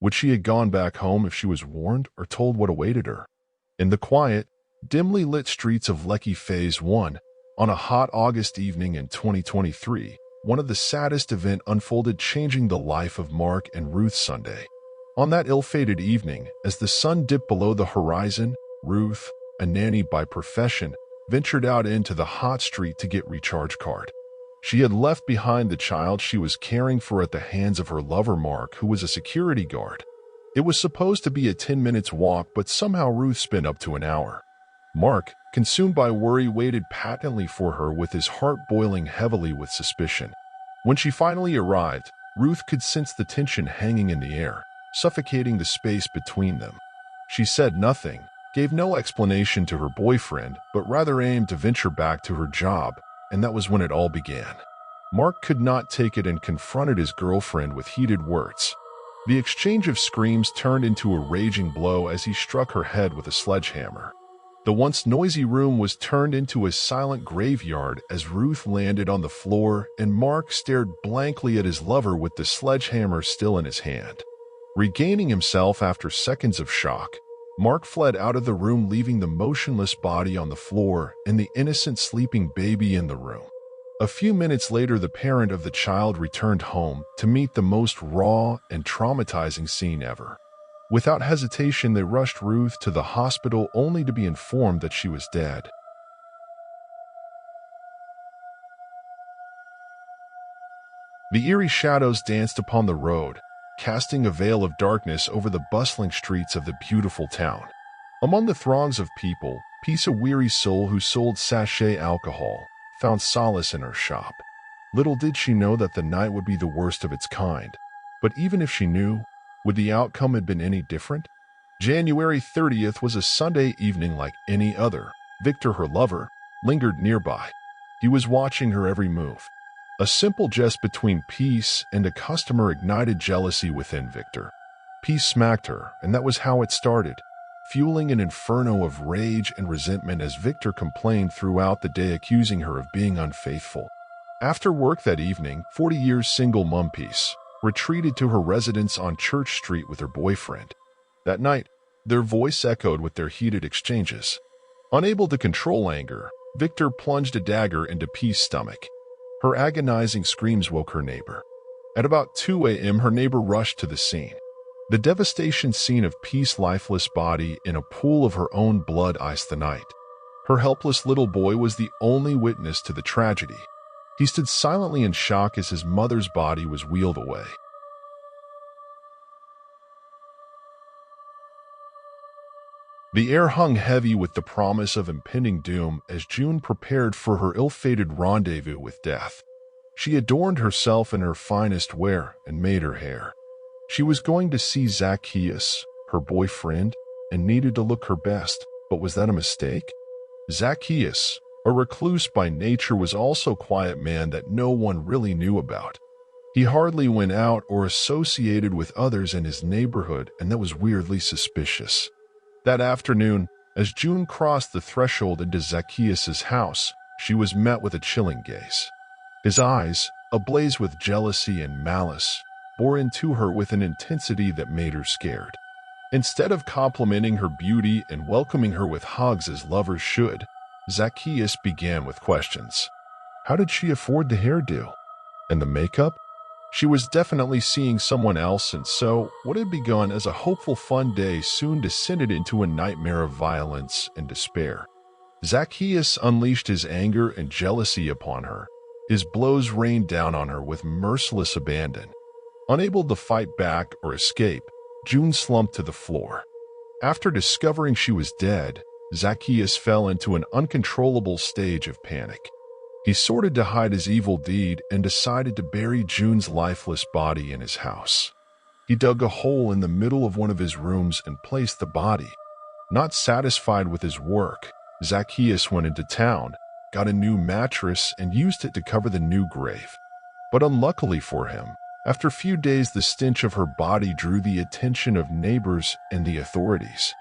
Would she have gone back home if she was warned or told what awaited her? In the quiet, dimly lit streets of Lekki Phase 1, on a hot August evening in 2023, one of the saddest events unfolded, changing the life of Mark and Ruth Sunday. On that ill-fated evening, as the sun dipped below the horizon, Ruth, a nanny by profession, ventured out into the hot street to get recharge card. She had left behind the child she was caring for at the hands of her lover Mark, who was a security guard. It was supposed to be a 10 minutes walk, but somehow Ruth spent up to an hour. Mark, consumed by worry, waited patiently for her, with his heart boiling heavily with suspicion. When she finally arrived, Ruth could sense the tension hanging in the air, suffocating the space between them. She said nothing, gave no explanation to her boyfriend, but rather aimed to venture back to her job, and that was when it all began. Mark could not take it and confronted his girlfriend with heated words. The exchange of screams turned into a raging blow as he struck her head with a sledgehammer. The once noisy room was turned into a silent graveyard as Ruth landed on the floor and Mark stared blankly at his lover with the sledgehammer still in his hand. Regaining himself after seconds of shock, Mark fled out of the room, leaving the motionless body on the floor and the innocent sleeping baby in the room. A few minutes later, the parent of the child returned home to meet the most raw and traumatizing scene ever. Without hesitation, they rushed Ruth to the hospital only to be informed that she was dead. The eerie shadows danced upon the road, casting a veil of darkness over the bustling streets of the beautiful town. Among the throngs of people, Peace, a weary soul who sold sachet alcohol, found solace in her shop. Little did she know that the night would be the worst of its kind. But even if she knew, would the outcome have been any different? January 30th was a Sunday evening like any other. Victor, her lover, lingered nearby. He was watching her every move. A simple jest between Peace and a customer ignited jealousy within Victor. Peace smacked her, and that was how it started, fueling an inferno of rage and resentment as Victor complained throughout the day, accusing her of being unfaithful. After work that evening, 40 years single mom Peace retreated to her residence on Church Street with her boyfriend. That night, their voice echoed with their heated exchanges. Unable to control anger, Victor plunged a dagger into Peace's stomach. Her agonizing screams woke her neighbor. At about 2 a.m., her neighbor rushed to the scene. The devastation scene of Peace's lifeless body in a pool of her own blood iced the night. Her helpless little boy was the only witness to the tragedy. He stood silently in shock as his mother's body was wheeled away. The air hung heavy with the promise of impending doom as June prepared for her ill-fated rendezvous with death. She adorned herself in her finest wear and made her hair. She was going to see Zacchaeus, her boyfriend, and needed to look her best, but was that a mistake? Zacchaeus, a recluse by nature, was also a quiet man that no one really knew about. He hardly went out or associated with others in his neighborhood, and that was weirdly suspicious. That afternoon, as June crossed the threshold into Zacchaeus' house, she was met with a chilling gaze. His eyes, ablaze with jealousy and malice, bore into her with an intensity that made her scared. Instead of complimenting her beauty and welcoming her with hugs as lovers should, Zacchaeus began with questions. How did she afford the hairdo? And the makeup? She was definitely seeing someone else, and so what had begun as a hopeful fun day soon descended into a nightmare of violence and despair. Zacchaeus unleashed his anger and jealousy upon her. His blows rained down on her with merciless abandon. Unable to fight back or escape, June slumped to the floor. After discovering she was dead, Zacchaeus fell into an uncontrollable stage of panic. He sorted to hide his evil deed and decided to bury June's lifeless body in his house. He dug a hole in the middle of one of his rooms and placed the body. Not satisfied with his work, Zacchaeus went into town, got a new mattress, and used it to cover the new grave. But unluckily for him, after a few days, the stench of her body drew the attention of neighbors and the authorities.